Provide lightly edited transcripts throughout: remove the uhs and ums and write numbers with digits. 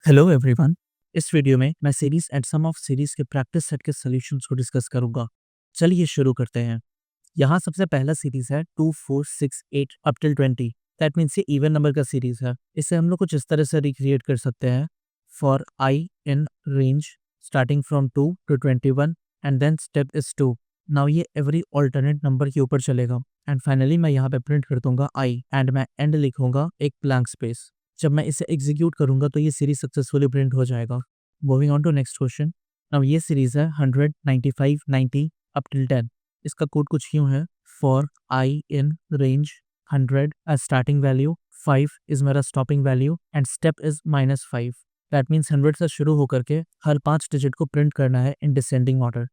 Hello everyone. इस video में मैं series and sum of series के प्रैक्टिस सेट के सॉल्यूशंस को डिस्कस करूंगा। चलिए शुरू करते हैं। यहाँ सबसे पहला सीरीज है 2 4 6 8 अप टिल 20। दैट मीन्स ये इवन नंबर का सीरीज है। इसे हम लोग कुछ इस तरह से रिक्रिएट कर सकते हैं। For I in range starting from 2 to 21 and then step is 2। Now ये एवरी ऑल्टरनेट नंबर के ऊपर चलेगा एंड फाइनली मैं यहाँ पे प्रिंट कर दूंगा आई एंड मैं एंड लिखूंगा एक ब्लैंक स्पेस। जब मैं इसे एग्जीक्यूट करूंगा तो ये सीरीज सक्सेसफुली प्रिंट हो जाएगा। Moving on to next question. अब ये सीरीज है 100 95 90 अप टिल 10। इसका कोड कुछ यूं है। For I in range 100 as starting value, 5 is मेरा stopping value and step is -5। That means 100 से शुरू होकर के हर 5 डिजिट को प्रिंट करना है इन डिसेंडिंग ऑर्डर।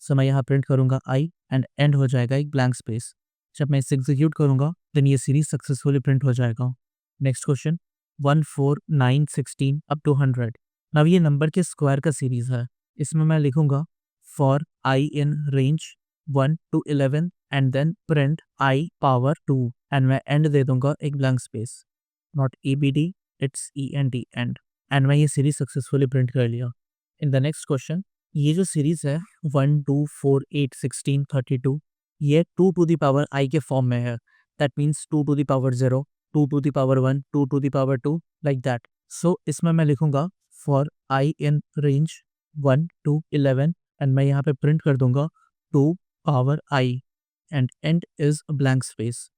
सो मैं यहाँ प्रिंट करूंगा आई एंड एंड हो जाएगा एक ब्लैंक स्पेस। जब मैं इसे एग्जीक्यूट करूंगा देन ये सीरीज सक्सेसफुली प्रिंट हो जाएगा। Next question 1 4 9 16 up to 100। अब ये नंबर के स्क्वायर का सीरीज है। इसमें मैं लिखूंगा for I in range 1 to 11 and then print i power 2 and मैं एंड दे दूंगा एक blank space. Not EBD, it's END end. And मैं ये सीरीज सक्सेसफुली प्रिंट कर लिया। इन द नेक्स्ट क्वेश्चन ये जो सीरीज है 1 2 4 8 16 32, ये 2 to the power i के फॉर्म में है। That means 2 to the power 0, 2 to the power 1, 2 to the power 2 like that. So इसमें मैं लिखूंगा for I in range 1 to 11 and मैं यहाँ पे प्रिंट कर दूंगा 2 power i and end is blank space.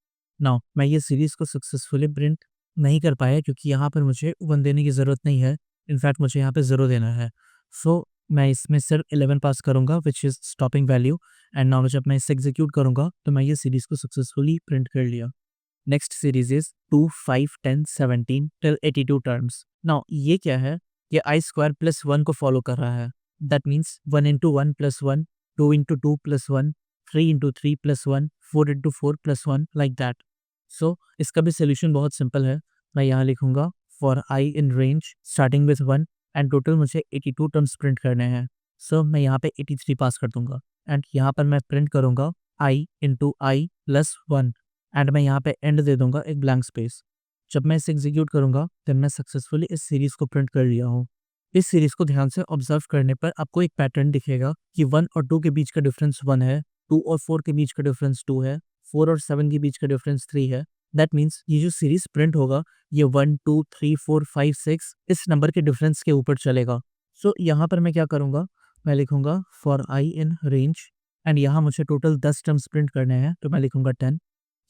Now मैं ये सीरीज को सक्सेसफुली प्रिंट नहीं कर पाया क्योंकि यहाँ पर मुझे 1 देने की ज़रूरत नहीं है। इनफैक्ट मुझे यहाँ पे 0 देना है। सो मैं इसमें सिर्फ 11 पास करूंगा which is stopping value and now जब मैं इसे एग्जीक्यूट करूंगा तो मैं ये सीरीज को सक्सेसफुली प्रिंट कर लिया। Next series is 2 5 10 17 till 82 terms. Now ये क्या है? ये आई स्क्वायर प्लस 1 को फॉलो कर रहा है। That means 1 into 1 plus 1, 2 into 2 plus 1, 3 into 3 plus 1, 4 into 4 plus 1 like that. So इसका भी सोल्यूशन बहुत सिंपल है। मैं यहाँ लिखूंगा for I in range starting with 1 and total मुझे 82 टर्म्स प्रिंट करने हैं। सो मैं यहाँ पे 83 पास कर दूंगा एंड यहाँ पर मैं प्रिंट करूंगा आई इंटू आई प्लस 1 एंड मैं यहाँ पे एंड दे दूंगा एक ब्लैंक स्पेस। जब मैं इसे एग्जीक्यूट करूंगा तो मैं सक्सेसफुली इस सीरीज को प्रिंट कर लिया हूँ। इस सीरीज को ध्यान से ऑब्जर्व करने पर आपको एक पैटर्न दिखेगा कि 1 और 2 के बीच का डिफरेंस 1 है, 2 और 4 के बीच का डिफरेंस 2 है, 4 और 7 के बीच का डिफरेंस 3 है। दैट मीन्स ये जो सीरीज प्रिंट होगा ये 1 2 3 4 5 6 इस नंबर के डिफरेंस के ऊपर चलेगा। सो यहाँ पर मैं क्या करूँगा, मैं लिखूंगा for I in range and यहाँ मुझे टोटल 10 टर्म्स प्रिंट करने हैं तो मैं लिखूंगा 10।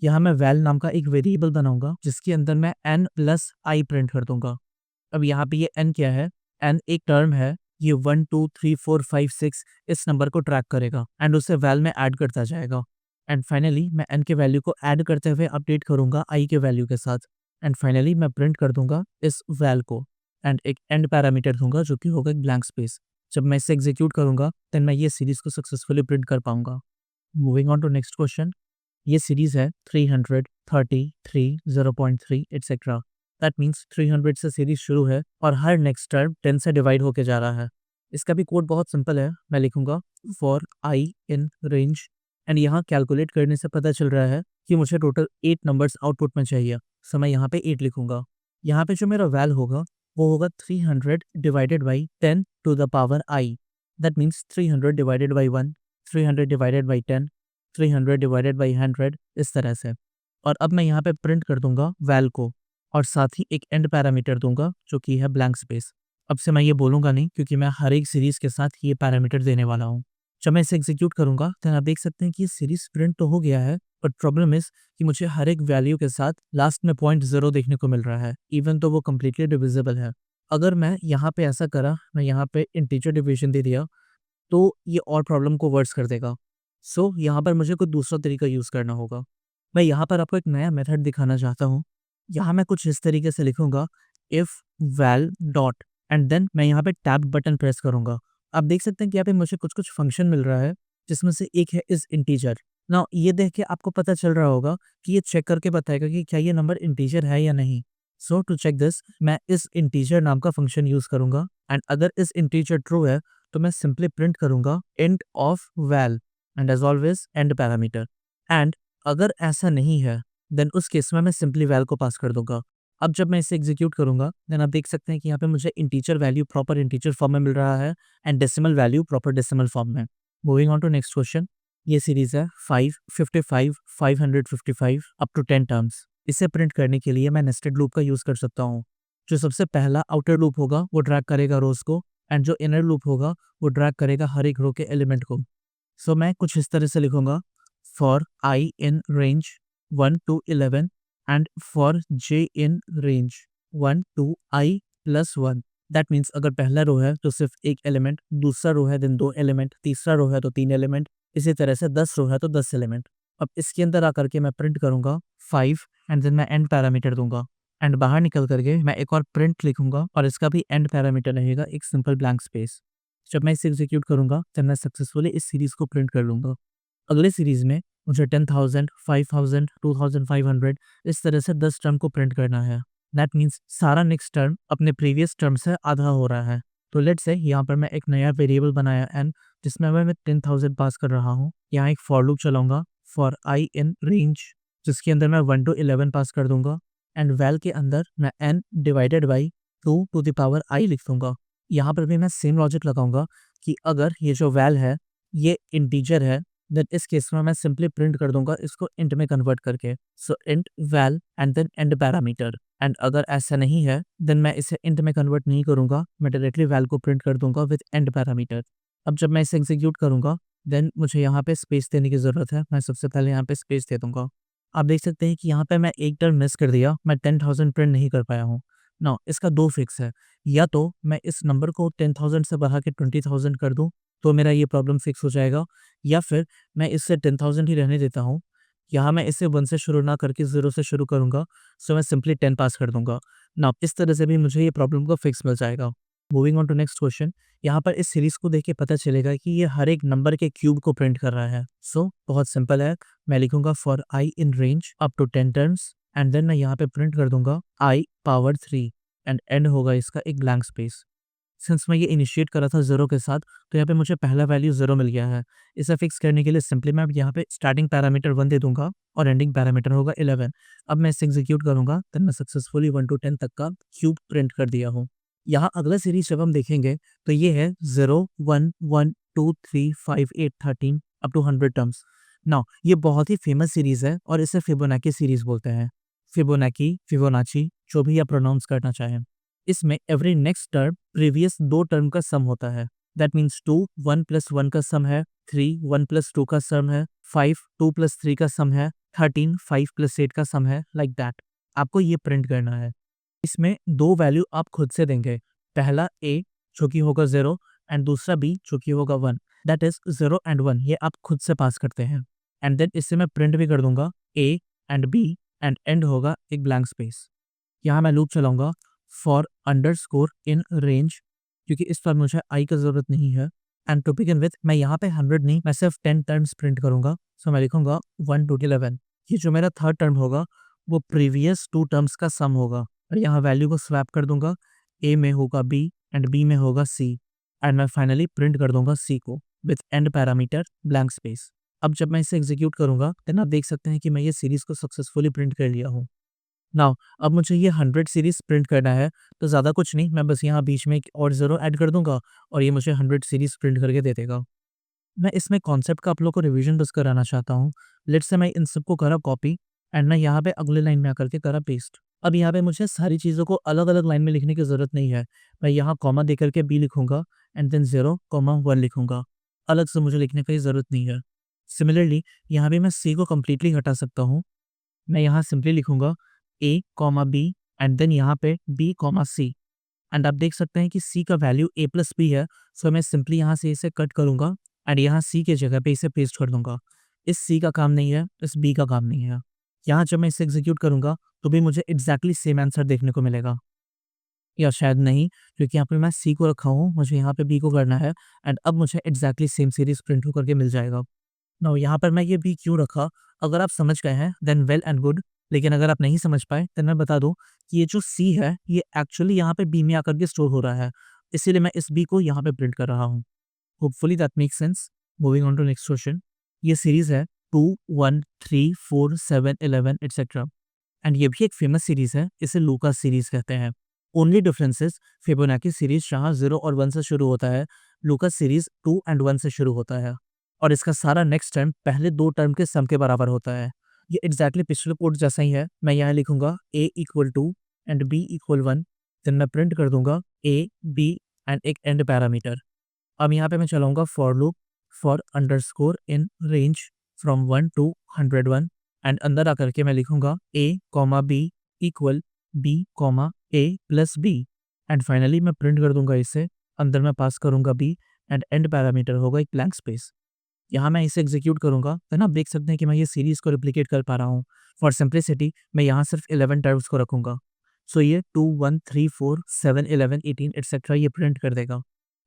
यहाँ मैं वैल नाम का एक वेरिएबल बनाऊंगा जिसके अंदर मैं n प्लस आई प्रिंट कर दूंगा। अब यहाँ पे ये n क्या है? n एक टर्म है। ये 1 2 3 4 5 6 इस नंबर को ट्रैक करेगा एंड उसे वैल में ऐड करता जाएगा एंड फाइनली मैं n के वैल्यू को ऐड करते हुए अपडेट करूंगा i के वैल्यू के साथ एंड फाइनली मैं प्रिंट कर दूंगा इस वैल को एंड एक एंड पैरामीटर दूंगा जो कि होगा एक ब्लैंक स्पेस। जब मैं इसे एग्जीक्यूट करूंगा देन मैं ये सीरीज को सक्सेसफुली प्रिंट कर पाऊंगा। Moving on to next question. ये सीरीज है 300 30 3 0.3 एटसेट्रा। दैट मीन्स 300 से सीरीज शुरू है और हर नेक्स्ट टर्म 10 से डिवाइड होके जा रहा है। इसका भी कोड बहुत सिंपल है। मैं लिखूंगा for I in range and यहाँ कैलकुलेट करने से पता चल रहा है कि मुझे टोटल 8 नंबर्स आउटपुट में चाहिए। सो मैं यहाँ पे 8 लिखूंगा। यहाँ पे जो मेरा वैल होगा वो होगा 300 divided by 10 to the power i. That means 300 divided by 1, 300 divided by 10, 300 divided by 100 इस तरह से। और अब मैं यहाँ पे प्रिंट कर दूंगा वैल को और साथ ही एक एंड पैरामीटर दूंगा जो कि है ब्लैंक स्पेस। अब से मैं ये बोलूंगा नहीं क्योंकि मैं हर एक सीरीज के साथ ये पैरामीटर देने वाला हूँ। जब मैं इसे एग्जीक्यूट करूंगा तो आप देख सकते हैं कि ये सीरीज प्रिंट तो हो गया है बट प्रॉब्लम इज कि मुझे हर एक वैल्यू के साथ लास्ट में 0.0 देखने को मिल रहा है इवन तो वो कम्प्लीटली डिविजिबल है। अगर मैं यहाँ पे ऐसा करा, मैं यहाँ पे इंटीजर डिविजन दे दिया तो ये और प्रॉब्लम को वर्स कर देगा। सो यहाँ पर मुझे कोई दूसरा तरीका यूज़ करना होगा। मैं यहाँ पर आपको एक नया मेथड दिखाना चाहता हूँ। यहाँ मैं कुछ इस तरीके से लिखूंगा if val dot and then मैं यहाँ पे टैब बटन प्रेस करूँगा। आप देख सकते हैं कि यहाँ पे मुझे कुछ कुछ फंक्शन मिल रहा है जिसमें से एक है इस इंटीजर। ना ये देख के आपको पता चल रहा होगा कि ये चेक करके बताएगा कि क्या ये नंबर इंटीजर है या नहीं। सो टू चेक दिस मैं इस इंटीजर नाम का फंक्शन यूज़ करूँगा एंड अगर इस इंटीजर ट्रू है तो मैं सिंपली प्रिंट करूँगा int of val and as always end parameter. And अगर ऐसा नहीं है देन उस केस में मैं सिंपली वैल को पास कर दूंगा। अब जब मैं इसे एग्जीक्यूट करूंगा देन आप देख सकते हैं कि यहाँ पे मुझे integer value proper integer form में मिल रहा है and decimal value proper decimal form में। Moving on to next question. ये सीरीज है 5, 55, 555 अप टू 10 टर्म्स। इसे प्रिंट करने के लिए मैं नेस्टेड लूप का यूज कर सकता हूँ। जो सबसे पहला आउटर लूप होगा वो ड्रैग करेगा रोज को एंड जो इनर लूप होगा वो ड्रैग करेगा हर एक रो के एलिमेंट को। सो मैं कुछ इस तरह से लिखूंगा, for I in range 1 to 11 and for J in range 1 to i plus 1। That means अगर पहला रो है तो सिर्फ एक एलिमेंट, दूसरा रो है देन 2 एलिमेंट, तीसरा रो है तो 3 एलिमेंट, इसी तरह से 10 रो है तो 10 एलिमेंट। अब इसके अंदर आकर के मैं प्रिंट करूंगा 5 एंड देन मैं एंड पैरामीटर दूंगा एंड बाहर निकल करके मैं एक और प्रिंट लिखूंगा और इसका भी एंड पैरामीटर रहेगा एक सिंपल ब्लैंक स्पेस। जब मैं इसे एग्जीक्यूट करूंगा तब मैं सक्सेसफुली इस सीरीज को प्रिंट कर लूंगा। अगले सीरीज में मुझे 10,000, 5,000, 2,500 इस तरह से 10 टर्म को प्रिंट करना है। दैट मीन्स सारा नेक्स्ट टर्म अपने प्रीवियस टर्म से आधा हो रहा है। तो लेट्स से यहाँ पर मैं एक नया वेरिएबल बनाया एन, जिसमें मैं 10,000 पास कर रहा हूँ। यहाँ एक फॉर लूप चलाऊंगा फॉर आई इन रेंज, जिसके अंदर मैं 1 to 11 पास कर दूंगा एंड वैल के अंदर मैं n divided by 2 to the power i लिख दूंगा। यहाँ पर भी मैं सेम लॉजिक लगाऊंगा कि अगर ये जो वैल है ये इंटीजर है देन इस केस में मैं सिंपली प्रिंट कर दूंगा इसको इंट में कन्वर्ट करके। So int val and then end parameter. And अगर ऐसा नहीं है देन मैं इसे इंट में कन्वर्ट नहीं करूंगा, मैं डायरेक्टली वैल को प्रिंट कर दूंगा विद एंड पैरामीटर। अब जब मैं इसे एग्जीक्यूट करूंगा देन मुझे यहाँ पे स्पेस देने की ज़रूरत है। मैं सबसे पहले यहाँ पे स्पेस दे दूंगा। आप देख सकते हैं कि यहाँ पे मैं एक टर्म मिस कर दिया, मैं 10,000 प्रिंट नहीं कर पाया हूँ। नाउ इसका दो फिक्स है, या तो मैं इस नंबर को 10,000 से बढ़ा के 20,000 कर दूँ तो मेरा ये प्रॉब्लम फिक्स हो जाएगा, या फिर मैं इससे 10,000 ही रहने देता हूँ। यहाँ मैं इसे 1 से शुरू ना करके 0 से शुरू करूँगा, सो मैं सिंपली 10 पास कर दूंगा। नाउ इस तरह से भी मुझे ये प्रॉब्लम का फिक्स मिल जाएगा। Moving on to next question. यहाँ पर इस सीरीज को देख के पता चलेगा कि ये हर एक नंबर के क्यूब को प्रिंट कर रहा है। सो बहुत सिंपल है, मैं लिखूंगा for I in range up to 10 terms and then मैं यहाँ पे प्रिंट कर दूंगा आई पावर 3 एंड एंड होगा इसका एक ब्लैंक स्पेस। सिंस मैं ये इनिशिएट करा था 0 के साथ तो यहाँ पे मुझे पहला वैल्यू 0 मिल गया है। इसे फिक्स करने के लिए सिंपली मैं यहाँ पे स्टार्टिंग पैरामीटर 1 दे दूंगा और एंडिंग पैरामीटर होगा 11। अब मैं इसे एग्जीक्यूट करूंगा तो मैं सक्सेसफुली 1 to 10 तक का क्यूब प्रिंट कर दिया हूँ। यहाँ अगला सीरीज जब हम देखेंगे तो ये है 0, 1, 1, 2, 3, 5, 8, 13 अप टू 100 टर्म्स। नाउ ये बहुत ही फेमस सीरीज है और इसे फिबोनाची सीरीज बोलते हैं। फिबोनाची, फिबोनाची, जो भी आप प्रोनाउंस करना चाहें। इसमें every next term previous 2 term का सम होता है। दैट मीन्स 2, 1 + 1 का सम है, 3, 1 + 2 का सम है, 5, 2 + 3 का सम है, 13, 5 + 8 का सम है, लाइक दैट। आपको ये प्रिंट करना है। इसमें 2 वैल्यू आप खुद से देंगे, पहला a जो कि होगा 0 एंड दूसरा b जो कि होगा 1। दैट इज 0 एंड 1 ये आप खुद से पास करते हैं एंड देन इससे मैं प्रिंट भी कर दूंगा a and b and and होगा एक ब्लैंक स्पेस। यहाँ मैं लूप चलाऊंगा फॉर अंडरस्कोर इन रेंज, क्योंकि इस पर मुझे i का ज़रूरत नहीं है। एंड टू बिगिन विथ मैं यहाँ पे 100 नहीं, मैं सिर्फ 10 टर्म्स प्रिंट करूंगा। सो मैं लिखूंगा 1 to 11। ये जो मेरा थर्ड टर्म होगा वो प्रीवियस 2 टर्म्स का सम होगा और यहाँ वैल्यू को स्वैप कर दूंगा, a में होगा b एंड b में होगा c एंड मैं फाइनली प्रिंट कर दूंगा c को with and parameter blank space. अब जब मैं इसे एग्जीक्यूट करूंगा देन आप देख सकते हैं कि मैं ये सीरीज को सक्सेसफुली प्रिंट कर लिया हूँ। नाउ अब मुझे ये 100 सीरीज प्रिंट करना है, तो ज़्यादा कुछ नहीं, मैं बस यहाँ बीच में एक और 0 ऐड कर दूंगा और ये मुझे 100 सीरीज प्रिंट करके दे देगा। मैं इसमें कॉन्सेप्ट का आप लोग को रिवीजन बस कराना चाहता हूँ। लेट्स से मैं इन सबको करा कॉपी एंड मैं यहाँ पे अगले लाइन में आकर के करा पेस्ट। अब यहाँ पे मुझे सारी चीज़ों को अलग अलग लाइन में लिखने की ज़रूरत नहीं है। मैं यहाँ कॉमा दे करके बी लिखूंगा एंड देन 0,1 लिखूंगा। अलग से मुझे लिखने की ज़रूरत नहीं है। सिमिलरली यहाँ भी मैं सी को कम्प्लीटली हटा सकता हूँ। मैं यहाँ सिंपली लिखूंगा a, b एंड देन यहाँ पे b, c एंड आप देख सकते हैं कि c का वैल्यू a + b है। सो मैं सिंपली यहाँ से इसे कट करूंगा एंड यहाँ c के जगह पे इसे पेस्ट कर दूंगा। इस c का काम नहीं है, इस b का काम नहीं है। यहाँ जब मैं इसे एग्जीक्यूट करूंगा तो भी मुझे एग्जैक्टली सेम आंसर देखने को मिलेगा, या शायद नहीं, क्योंकि यहाँ पे मैं c को रखा हूँ, मुझे यहाँ पे b को करना है एंड अब मुझे एग्जैक्टली सेम सीरीज प्रिंट होकर के मिल जाएगा। नाउ यहाँ पर मैं ये b क्यों रखा, अगर आप समझ गए हैं देन वेल एंड गुड, लेकिन अगर आप नहीं समझ पाए तो मैं बता दूं कि ये जो c है ये एक्चुअली यहाँ पे b में आकर के स्टोर हो रहा है, इसीलिए मैं इस b को यहाँ पे प्रिंट कर रहा हूँ। Hopefully that makes sense. Moving on to next question. ये सीरीज है 2, 1, 3, 4, 7, 11 एटसेट्रा। एंड ये भी एक फेमस सीरीज है, इसे लूकास सीरीज कहते हैं। ओनली डिफरेंसेस फिबोनाची सीरीज जहाँ 0 और 1 से शुरू होता है, लूकास सीरीज 2 एंड 1 से शुरू होता है और इसका सारा नेक्स्ट टर्म पहले दो टर्म के सम के बराबर होता है। ये एग्जैक्टली पिछले कोड जैसा ही है। मैं यहाँ लिखूंगा a equal two and b equal 1, then मैं प्रिंट कर दूंगा a b एंड एक एंड पैरामीटर। अब यहाँ पे मैं चलाऊंगा for loop for underscore in range from 1 to 101 एंड अंदर आकर के मैं लिखूंगा a comma b equal b comma a plus b and finally मैं प्रिंट कर दूंगा इसे। अंदर मैं पास करूंगा b एंड एंड पैरामीटर होगा एक ब्लैंक स्पेस। यहाँ मैं इसे एग्जीक्यूट करूंगा तो ना आप देख सकते हैं कि मैं ये सीरीज को रिप्लिकेट कर पा रहा हूँ। फॉर सिंप्लिसिटी मैं यहाँ सिर्फ 11 टर्म्स को रखूंगा। सो ये 2 1 3 4 7 11 18 एटसेट्रा ये प्रिंट कर देगा।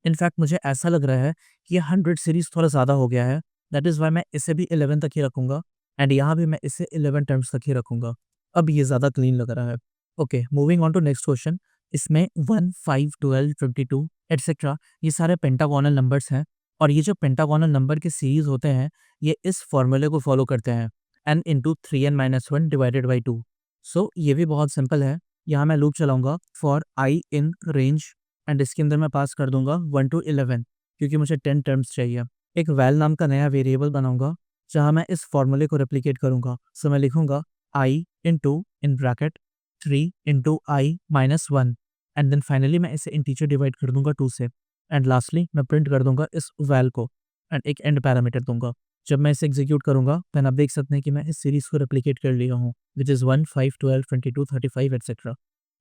इनफैक्ट मुझे ऐसा लग रहा है कि ये 100 सीरीज थोड़ा ज़्यादा हो गया है, दैट इज़ वाई मैं इसे भी 11 तक ही रखूंगा एंड यहाँ भी मैं इसे 11 टर्म्स तक ही रखूंगा। अब ये ज़्यादा क्लीन लग रहा है। Okay, moving on to next question. इसमें 1 5 12 22 एटसेट्रा ये सारे पेंटागोनल नंबर्स हैं और ये जो पेंटागोनल नंबर के सीरीज होते हैं ये इस फॉर्मूले को फॉलो करते हैं n into 3n-1 divided by 2। सो ये भी बहुत सिंपल है। यहाँ मैं लूप चलाऊंगा for i in range and इसके अंदर मैं पास कर दूंगा 1 टू 11 क्योंकि मुझे 10 टर्म्स चाहिए। एक वैल नाम का नया वेरिएबल बनाऊंगा जहाँ मैं इस फॉर्मूले को रेप्लिकेट करूंगा। सो मैं लिखूंगा i into in bracket 3 into i minus 1 and then finally मैं इसे इंटीजर डिवाइड कर दूंगा 2 से एंड लास्टली मैं प्रिंट कर दूंगा इस वैल को एंड एक एंड पैरामीटर दूंगा। जब मैं इसे एग्जीक्यूट करूंगा देन आप देख सकते हैं कि मैं इस सीरीज को रेप्लिकेट कर लिया हूँ विच इज़ 1 5 12 22 35 एटसेट्रा।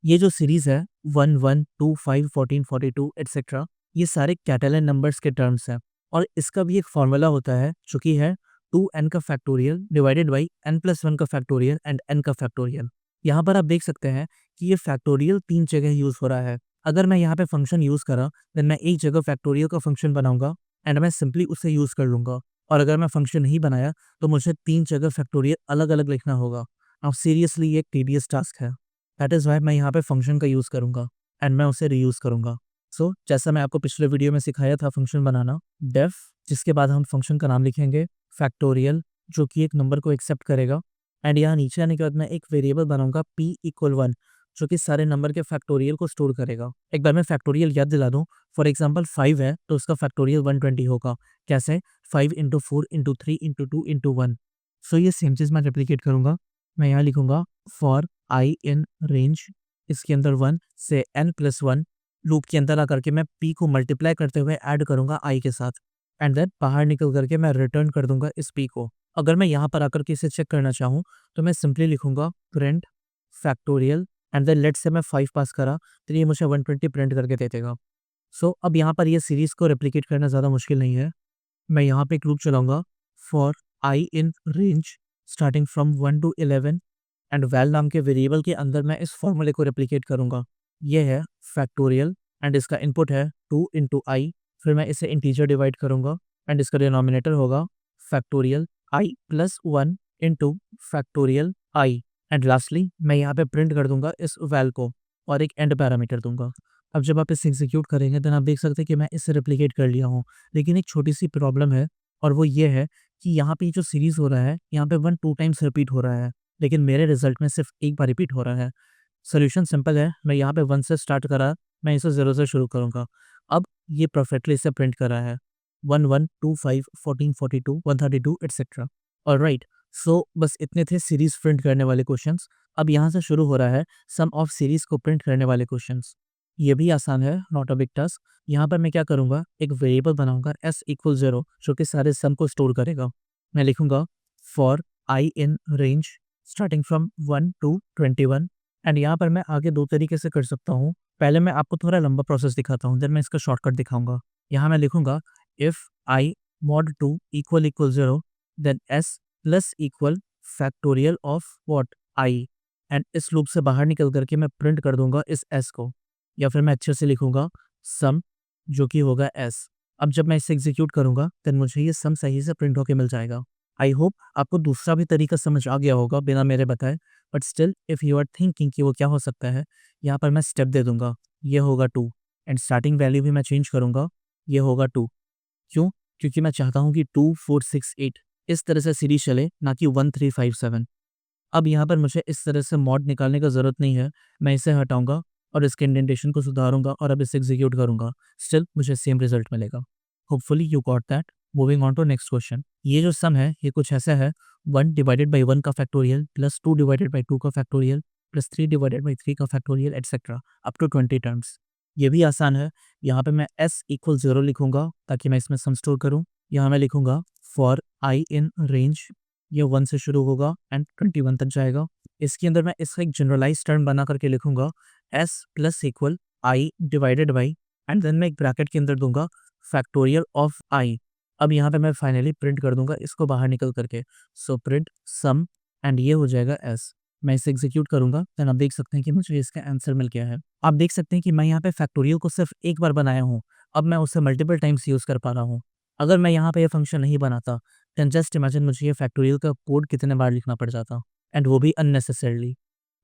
ये जो सीरीज है 1 1 2 5 14 42 एटसेट्रा ये सारे कैटेलन नंबर्स के टर्म्स हैं और इसका भी एक फॉर्मूला होता है जो कि है 2n का फैक्टोरियल डिवाइडेड बाई n+1 का फैक्टोरियल एंड n का फैक्टोरियल। यहाँ पर आप देख सकते हैं कि ये फैक्टोरियल 3 जगह यूज़ हो रहा है। अगर मैं यहाँ पे फंक्शन यूज़ करा देन मैं एक जगह फैक्टोरियल का फंक्शन बनाऊंगा एंड मैं सिंपली उसे यूज़ कर लूँगा और अगर मैं फंक्शन नहीं बनाया तो मुझे 3 जगह फैक्टोरियल अलग अलग लिखना होगा। अब सीरियसली ये एक टीडियस टास्क है, दैट इज़ वाई मैं यहाँ पे फंक्शन का यूज़ करूँगा एंड मैं उसे रीयूज़ करूँगा। सो जैसा मैं आपको पिछले वीडियो में सिखाया था फंक्शन बनाना, डेफ जिसके बाद हम फंक्शन का नाम लिखेंगे फैक्टोरियल जो कि एक नंबर को एक्सेप्ट करेगा एंड यहाँ नीचे आने के बाद मैं एक वेरिएबल बनाऊंगा p इक्वल 1 जो कि सारे नंबर के फैक्टोरियल को स्टोर करेगा। एक बार मैं फैक्टोरियल याद दिला दूं, फॉर एग्जांपल 5 है तो उसका फैक्टोरियल 120 होगा। कैसे? 5 इंटू 4 इंटू 3 इंटू 2 इंटू 1। सो ये सेम चीज़ मैं रेप्लिकेट करूंगा। मैं यहाँ लिखूंगा फॉर i इन रेंज, इसके अंदर 1 से n+1 लूप के अंदर आकर के मैं p को मल्टीप्लाई करते हुए ऐड करूंगा i के साथ एंड देन बाहर निकल करके मैं रिटर्न कर दूंगा इस p को। अगर मैं यहाँ पर आकर के इसे चेक करना चाहूँ तो मैं सिंपली लिखूंगा print factorial and then let say मैं 5 पास करा तो ये मुझे 120 प्रिंट करके दे देगा। सो अब यहाँ पर ये सीरीज़ को रेप्लिकेट करना ज़्यादा मुश्किल नहीं है। मैं यहाँ पे एक लूप चलाऊंगा for i in range starting from 1 to 11 and val नाम के वेरिएबल के अंदर मैं इस फॉर्मूले को रेप्लिकेट करूँगा। ये है फैक्टोरियल एंड इसका इनपुट है 2 इंटू आई, फिर मैं इसे इंटीजर डिवाइड करूँगा एंड इसका डिनोमिनेटर होगा factorial I plus 1 into factorial I and lastly मैं यहाँ पे प्रिंट कर दूंगा इस वैल को और एक एंड पैरामीटर दूंगा। अब जब आप इसे एग्जीक्यूट करेंगे तो आप देख सकते हैं कि मैं इसे रेप्लिकेट कर लिया हूँ, लेकिन एक छोटी सी प्रॉब्लम है और वो ये है कि यहाँ पे जो सीरीज हो रहा है यहाँ पे 1 2 टाइम्स रिपीट हो रहा है लेकिन मेरे रिजल्ट में सिर्फ एक बार रिपीट हो रहा है। सोल्यूशन सिंपल है, मैं यहाँ पे 1 से स्टार्ट करा, मैं इसे 0 से शुरू करूँगा। अब ये परफेक्टली इसे प्रिंट कर रहा है 1 1 2 5 14 42 132 एटसेट्रा। ऑलराइट, सो बस इतने थे सीरीज प्रिंट करने वाले क्वेश्चंस। अब यहाँ से शुरू हो रहा है सम ऑफ सीरीज को प्रिंट करने वाले क्वेश्चंस। ये भी आसान है, नॉट अ बिग टास्क। यहाँ पर मैं क्या करूँगा, एक वेरिएबल बनाऊंगा s इक्वल 0 जो कि सारे सम को स्टोर करेगा। मैं लिखूंगा for i in range starting from 1 to 21 and यहाँ पर मैं आगे दो तरीके से कर सकता हूँ। पहले मैं आपको थोड़ा लंबा प्रोसेस दिखाता हूँ, देन मैं इसका शॉर्टकट दिखाऊंगा। यहाँ मैं लिखूंगा if i mod 2 equal 0 then s plus equal factorial of what i and इस लूप से बाहर निकल करके मैं प्रिंट कर दूंगा इस s को, या फिर मैं अच्छे से लिखूंगा सम जो कि होगा s। अब जब मैं इसे एग्जीक्यूट करूंगा देन मुझे ये सम सही से प्रिंट होके मिल जाएगा। आई होप आपको दूसरा भी तरीका समझ आ गया होगा बिना मेरे बताए, but still if you are thinking कि वो क्या हो सकता है, यहाँ पर मैं स्टेप दे दूंगा। ये होगा 2 एंड स्टार्टिंग वैल्यू भी मैं चेंज करूंगा, ये होगा 2। क्यों? क्योंकि मैं चाहता हूँ कि 2 4 6 8 इस तरह से सीरीज चले, ना कि 1 3 5 7। अब यहाँ पर मुझे इस तरह से मॉड निकालने का ज़रूरत नहीं है, मैं इसे हटाऊँगा और इसके इंडेंटेशन को सुधारूँगा और अब इसे एग्जीक्यूट करूँगा। स्टिल मुझे सेम रिजल्ट मिलेगा। Hopefully you got that. Moving on to next question. ये जो सम है ये कुछ ऐसा है, 1 डिवाइडेड बाई 1 का फैक्टोरियल प्लस 2 डिवाइडेड बाई 2 का फैक्टोरियल प्लस 3 डिवाइडेड बाई 3 का factorial etcetera up to 20 terms. ये भी आसान है। यहाँ पे मैं s इक्वल 0 लिखूंगा ताकि मैं इसमें सम स्टोर करूँ। यहाँ मैं लिखूंगा फॉर आई इन रेंज, ये 1 से शुरू होगा एंड 21 तक जाएगा। इसके अंदर मैं इसका एक जनरलाइज टर्म बना करके लिखूंगा s plus equal i divided by, and then मैं एक ब्रैकेट के अंदर दूंगा फैक्टोरियल ऑफ आई। अब यहाँ पे मैं फाइनली प्रिंट कर दूंगा इसको बाहर निकल करके। सो प्रिंट सम एंड ये हो जाएगा s। मैं इसे एग्जीक्यूट करूंगा, देन आप देख सकते हैं कि मुझे इसका आंसर मिल गया है। आप देख सकते हैं कि मैं यहाँ पे फैक्टोरियल को सिर्फ एक बार बनाया हूँ, अब मैं उसे मल्टीपल टाइम्स यूज़ कर पा रहा हूँ। अगर मैं यहाँ पे ये फंक्शन नहीं बनाता, देन जस्ट इमेजिन मुझे ये फैक्टोरियल का कोड कितने बार लिखना पड़ जाता, एंड वो भी unnecessarily.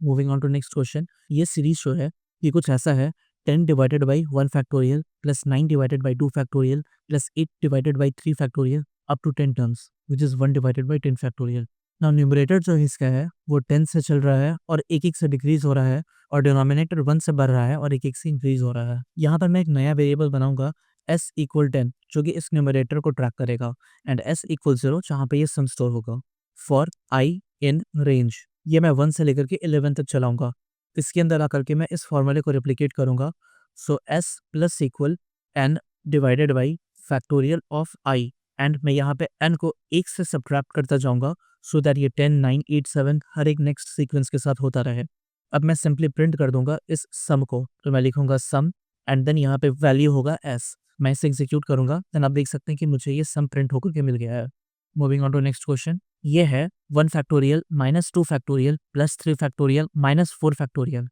Moving on to next question. ये सीरीज जो है ये कुछ ऐसा है, 10 divided by 1 factorial plus 9 divided by 2 factorial plus 8 divided by 3 factorial up to 10 terms which is 1 divided by 10 factorial. Now numerator जो है इसका है वो 10 से चल रहा है और एक से डिक्रीज हो रहा है, और डिनोमिनेटर 1 से बढ़ रहा है और एक से इंक्रीज हो रहा है। यहाँ पर मैं एक नया वेरिएबल बनाऊंगा s इक्वल 10 जो कि इस न्यूमरेटर को ट्रैक करेगा, एंड s इक्वल 0 जहाँ पे ये सम स्टोर होगा। फॉर आई इन रेंज, ये मैं 1 से लेकर के 11 तक चलाऊंगा। इसके अंदर आकर के मैं इस फॉर्मूले को रिप्लिकेट करूंगा। सो s plus equal n divided by factorial of i, and मैं यहाँ पे n को 1 से सब्ट्रैक्ट करता जाऊंगा सो दैट ये 10, 9, 8, 7 हर एक नेक्स्ट सीक्वेंस के साथ होता रहे। अब मैं सिंपली प्रिंट कर दूंगा इस सम को, तो मैं लिखूंगा सम एंड देन यहाँ पे वैल्यू होगा s। मैं इसे एग्जीक्यूट करूंगा, देन आप देख सकते हैं कि मुझे ये सम प्रिंट होकर के मिल गया है। Moving on to next question. ये है 1 factorial minus 2 factorial plus 3 factorial minus 4 factorial.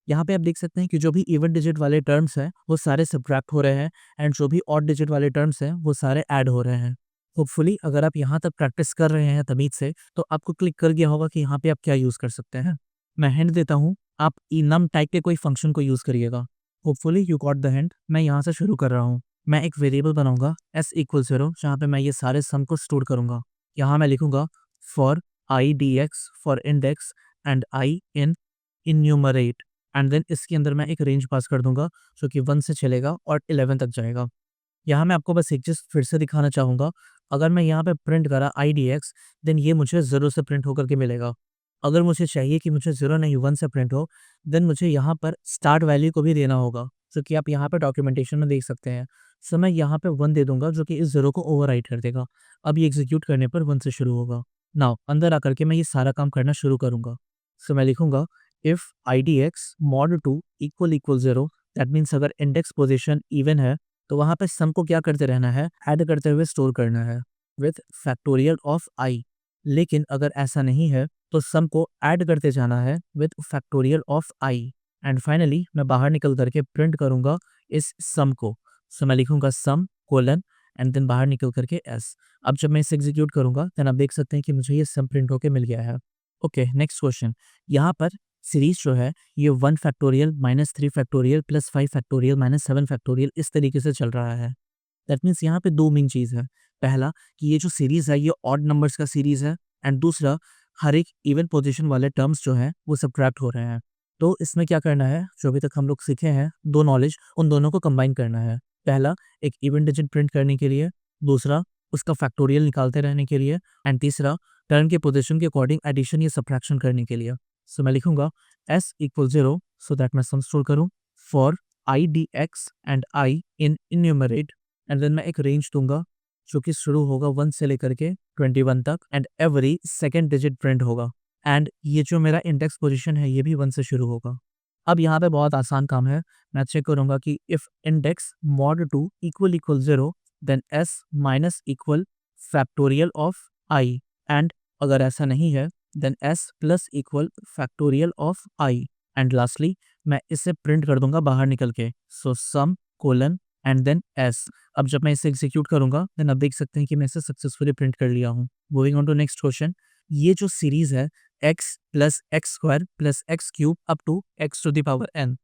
यहाँ पे आप देख सकते हैं कि जो भी इवन डिजिट वाले टर्म्स हैं वो सारे सब्ट्रैक्ट हो रहे हैं, एंड जो भी ऑड डिजिट वाले टर्म्स हैं वो सारे ऐड हो रहे हैं। होपफुली अगर आप यहाँ तक प्रैक्टिस कर रहे हैं तमीज से, तो आपको क्लिक कर गया होगा कि यहाँ पे आप क्या यूज़ कर सकते हैं। मैं हिंट देता हूँ, आप enum टाइप के कोई फंक्शन को यूज़ करिएगा। Hopefully you got the hint. मैं यहाँ से शुरू कर रहा हूँ। मैं एक वेरिएबल बनाऊंगा s इक्वल 0 जहाँ पे मैं ये सारे सम को स्टोर करूंगा। यहाँ मैं लिखूंगा for i d x for index and i in enumerate, and then इसके अंदर मैं एक रेंज पास कर दूंगा जो कि 1 से चलेगा और 11 तक जाएगा। यहाँ मैं आपको बस एक चीज़ फिर से दिखाना चाहूँगा, अगर मैं यहाँ पे प्रिंट करा आई डी एक्स, देन ये मुझे 0 से प्रिंट होकर के मिलेगा। अगर मुझे चाहिए कि मुझे 0 नहीं 1 से प्रिंट हो, देन मुझे यहाँ पर स्टार्ट वैल्यू को भी देना होगा, जो कि आप यहाँ पे डॉक्यूमेंटेशन में देख सकते हैं। सो मैं यहाँ पे 1 दे दूंगा जो कि इस 0 को ओवरराइट कर देगा। अब ये एग्जीक्यूट करने पर 1 से शुरू होगा। नाउ अंदर आकर के मैं ये सारा काम करना शुरू करूँगा। सो मैं लिखूंगा if i d x mod 2 equal 0, that means अगर इंडेक्स पोजिशन इवन है तो वहाँ पे सम को क्या करते रहना है, ऐड करते हुए स्टोर करना है विथ फैक्टोरियल ऑफ आई। लेकिन अगर ऐसा नहीं है तो सम को ऐड करते जाना है with factorial of i, and finally मैं बाहर निकल करके प्रिंट करूंगा इस सम को। सो मैं लिखूंगा सम कोलन एंड देन बाहर निकल करके एस। अब जब मैं इसे एग्जीक्यूट करूंगा देन आप देख सकते हैं कि मुझे ये सम प्रिंट होके मिल गया है। Okay next question. यहाँ पर सीरीज जो है ये 1 factorial minus 3 factorial plus 5 factorial minus 7 factorial इस तरीके से चल रहा है। दैट मीन्स यहाँ पे दो मेन चीज़ है। पहला कि ये जो सीरीज़ है ये ऑड नंबर्स का सीरीज़ है, एंड दूसरा हर एक इवन पोजीशन वाले टर्म्स जो हैं वो सब्ट्रैक्ट हो रहे हैं। तो इसमें क्या करना है, जो अभी तक हम लोग सीखे हैं दो नॉलेज, उन दोनों को कंबाइन करना है। पहला एक इवन डिजिट प्रिंट करने के लिए, दूसरा उसका फैक्टोरियल निकालते रहने के लिए, एंड तीसरा टर्म के पोजीशन के अकॉर्डिंग एडिशन या सब्ट्रैक्शन करने के लिए। सो मैं लिखूंगा s इक्वल 0 सो दैट मैं सम स्टोर करूँ for i d x and i in enumerate, and then मैं एक रेंज दूंगा जो कि शुरू होगा 1 से लेकर के 21 तक, and every second digit print होगा, एंड ये जो मेरा इंडेक्स पोजीशन है ये भी 1 से शुरू होगा। अब यहाँ पे बहुत आसान काम है। मैं चेक करूंगा कि if index mod 2 equal 0 then s minus equal factorial of i, and अगर ऐसा नहीं है then s plus equal factorial of i, and lastly मैं इसे प्रिंट कर दूंगा बाहर निकल के। So sum colon and then s। अब जब मैं इसे एग्जीक्यूट करूंगा देन आप देख सकते हैं कि मैं इसे सक्सेसफुली प्रिंट कर लिया हूँ। Moving on to next question. ये जो सीरीज है x plus x square plus x cube up to x to the power n,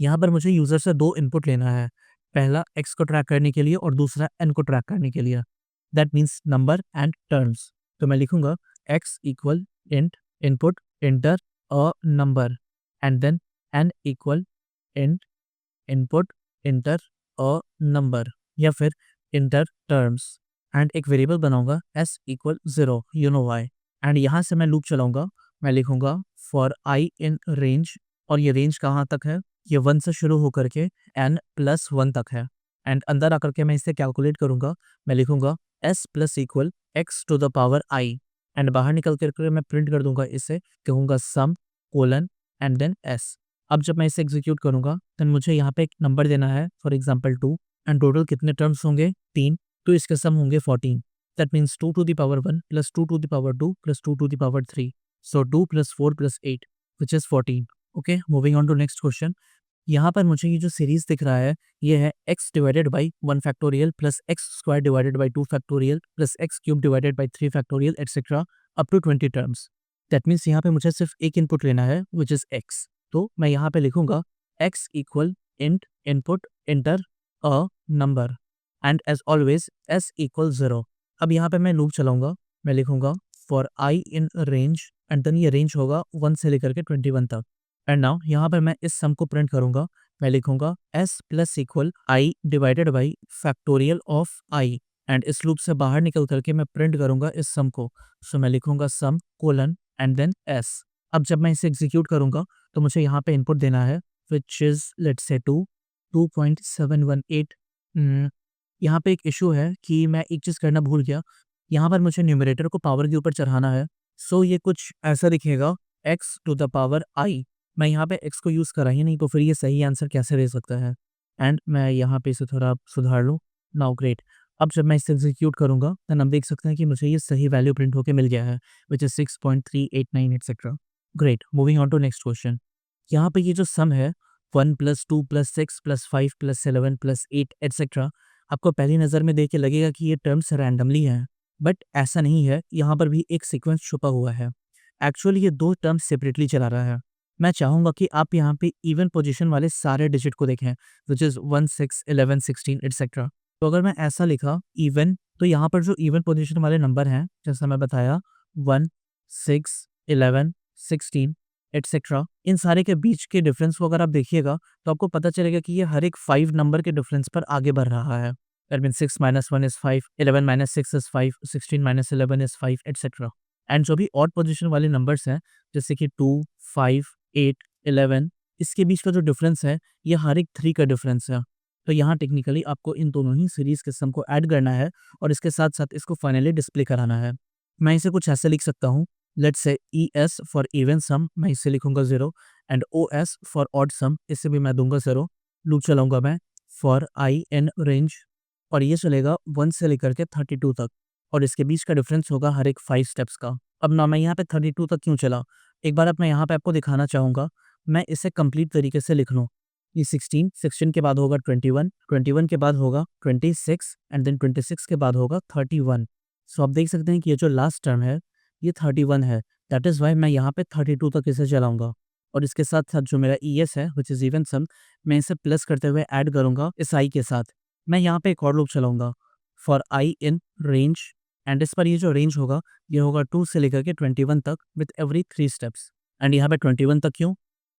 यहाँ पर मुझे यूजर से दो इनपुट लेना है। पहला x को ट्रैक करने के लिए और दूसरा n को ट्रैक करने के लिए। That means number and terms. तो मैं लिखूंगा x equal int input enter a number and then n equal int input enter a number या फिर enter terms एंड एक वेरिएबल बनाऊंगा s equal 0 you know why and यहाँ से मैं लूप चलाऊंगा। मैं लिखूंगा फॉर i इन रेंज और ये रेंज कहाँ तक है, ये 1 से शुरू होकर के n+1 तक है एंड अंदर आकर के मैं इसे कैलकुलेट करूंगा। मैं लिखूंगा s plus equal x to the power i and बाहर निकल करके मैं प्रिंट कर दूंगा, इसे कहूंगा sum colon and then s। अब जब मैं इसे एग्जीक्यूट करूंगा देन मुझे यहाँ पे एक नंबर देना है, फॉर एग्जाम्पल 2 एंड टोटल कितने टर्म्स होंगे 3, तो इसके सम होंगे 14। That means 2 to the power 1 plus 2 to the power 2 plus 2 to the power 3, so 2 plus 4 plus 8 which is 14। Okay, moving on to next question. यहाँ पर मुझे ये जो सीरीज दिख रहा है ये है x divided by 1 factorial plus x square divided by 2 factorial plus x cube divided by 3 factorial etcetera up to 20 terms. That means यहाँ पे मुझे सिर्फ एक इनपुट लेना है विच इज x। तो मैं यहाँ पे लिखूंगा x equal int input enter a number and as always s equal 0। अब यहाँ पे मैं लूप चलाऊंगा। मैं लिखूंगा for i in range and then ये रेंज होगा 1 से लेकर के 21 तक एंड नाउ यहाँ पर मैं इस सम को प्रिंट करूंगा। मैं लिखूंगा s plus equal i divided by factorial of i and इस लूप से बाहर निकल करके मैं प्रिंट करूंगा इस सम को। सो मैं लिखूंगा sum colon and then s। अब जब मैं इसे एग्जीक्यूट करूंगा तो मुझे यहाँ पे इनपुट देना है विच इज लेट्स से 2.718। यहाँ पे एक इशू है कि मैं एक चीज़ करना भूल गया। यहाँ पर मुझे न्यूमरेटर को पावर के ऊपर चढ़ाना है, सो ये कुछ ऐसा दिखेगा x to the power i। मैं यहाँ पे x को यूज़ करा ही नहीं, तो फिर ये सही आंसर कैसे दे सकता है। एंड मैं यहाँ पे इसे थोड़ा सुधार लूँ। Now great. अब जब मैं इसे एग्जीक्यूट करूँगा देन हम देख सकते हैं कि मुझे ये सही वैल्यू प्रिंट होके मिल गया है which is 6.389 etcetera. Great, moving on to next question. यहाँ पे ये जो सम है 1 plus 2 plus 6 plus 5 plus 11 plus 8 etcetera, आपको पहली नज़र में देख के लगेगा कि ये टर्म्स रैंडमली हैं, बट ऐसा नहीं है। यहाँ पर भी एक सीक्वेंस छुपा हुआ है। एक्चुअली ये दो टर्म्स सेपरेटली चला रहा है। मैं चाहूँगा कि आप यहाँ पे इवन पोजीशन वाले सारे डिजिट को देखें विच इज़ 1 6 11 16 एटसेट्रा। तो अगर मैं ऐसा लिखा इवन, तो यहाँ पर जो इवन पोजीशन वाले नंबर हैं जैसा मैं बताया 1 6 11 16 एटसेट्रा, इन सारे के बीच के डिफरेंस को अगर आप देखिएगा तो आपको पता चलेगा कि ये हर एक 5 नंबर के डिफरेंस पर आगे बढ़ रहा है। That means 6 - 1 is 5, 11 - 6 is 5, 16 - 11 is 5 etcetera. And जो भी ऑड पोजीशन वाले नंबर्स हैं जैसे कि 2 5 8 11, इसके बीच का जो डिफरेंस है ये हर एक 3 का डिफरेंस है। तो यहाँ टेक्निकली आपको इन दोनों ही सीरीज के सम को ऐड करना है और इसके साथ साथ इसको फाइनली डिस्प्ले कराना है। मैं इसे कुछ ऐसे लिख सकता हूँ, let's say ES for even some, मैं इसे लिखूंगा 0 एंड OS फॉर ऑड सम, इसे भी मैं दूंगा 0। लूप चलाऊंगा मैं फॉर i इन रेंज और ये चलेगा 1 से लेकर के 32 तक और इसके बीच का डिफरेंस होगा हर एक 5 स्टेप्स का। अब ना मैं यहाँ पे 32 तक क्यों चला, एक बार अब मैं यहाँ पे आपको दिखाना चाहूँगा। मैं इसे कंप्लीट तरीके से लिख लूँ। ये 16 के बाद होगा 21 के बाद होगा 26 एंड देन 26 के बाद होगा 31। सो आप देख सकते हैं कि ये जो लास्ट टर्म है ये 31 है। दैट इज़ वाई मैं यहाँ पे 32 तक इसे चलाऊंगा और इसके साथ साथ जो मेरा ES है विच इज़ इवन सम, मैं इसे प्लस करते हुए ऐड करूँगा इस i के साथ। मैं यहाँ पे एक और लूप चलाऊंगा for i in range and इस पर ये जो रेंज होगा ये होगा 2 से लेकर के 21 तक विथ एवरी 3 स्टेप्स। एंड यहाँ पे 21 तक क्यों,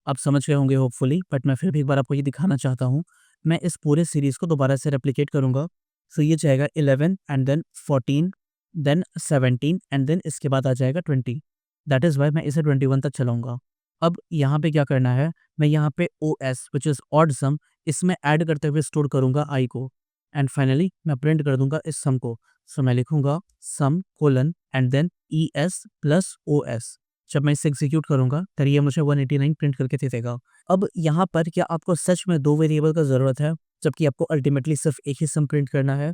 आप समझ गए होंगे होपफुली, बट मैं फिर भी एक बार आपको ये दिखाना चाहता हूँ। मैं इस पूरे सीरीज़ को दोबारा से रेप्लिकेट करूँगा। सो ये जाएगा 11 and then 14 then 17 and then इसके बाद आ जाएगा 20। दैट इज़ वाई मैं इसे 21 तक चलाऊँगा। अब यहाँ पे क्या करना है, मैं यहाँ पे OS विच इज़ ऑड सम, इसमें ऐड करते हुए स्टोर करूँगा i को एंड फाइनली मैं प्रिंट कर दूंगा इस सम को। सो मैं लिखूंगा sum colon and then ES plus OS। जब मैं इसे एग्जीक्यूट करूंगा तो ये मुझे 189 प्रिंट करके दे देगा। अब यहाँ पर क्या आपको सच में 2 वेरिएबल का ज़रूरत है जबकि आपको अल्टीमेटली सिर्फ एक ही सम प्रिंट करना है?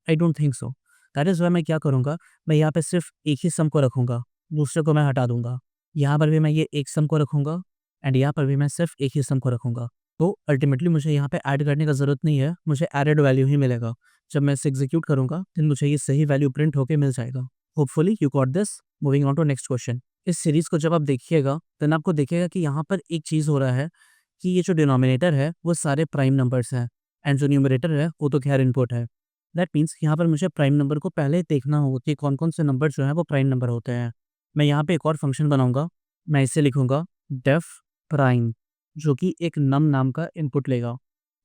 I don't think so. That is why मैं क्या करूँगा, मैं यहाँ पे सिर्फ एक ही सम को रखूँगा, दूसरे को मैं हटा दूंगा। यहाँ पर भी मैं ये एक सम को रखूँगा एंड यहाँ पर भी मैं सिर्फ एक ही सम को रखूँगा। तो अल्टीमेटली मुझे यहाँ पे ऐड करने का ज़रूरत नहीं है, मुझे एडेड वैल्यू ही मिलेगा। जब मैं इसे एग्जीक्यूट करूँगा देन मुझे ये सही वैल्यू प्रिंट होके मिल जाएगा। Hopefully you got this. Moving on to next question. इस सीरीज़ को जब आप देखिएगा देन आपको देखिएगा कि यहाँ पर एक चीज़ हो रहा है कि ये जो डिनोमिनेटर है वो सारे प्राइम नंबर्स हैं एंड जो न्यूमरेटर है वो तो खैर इनपुट है। दैट मीन्स यहाँ पर मुझे प्राइम नंबर को पहले देखना होगा कि कौन कौन से नंबर जो है वो प्राइम नंबर होते हैं। मैं यहाँ पे एक और फंक्शन बनाऊंगा, मैं इसे लिखूंगा डेफ प्राइम, जो कि एक नम नाम का इनपुट लेगा।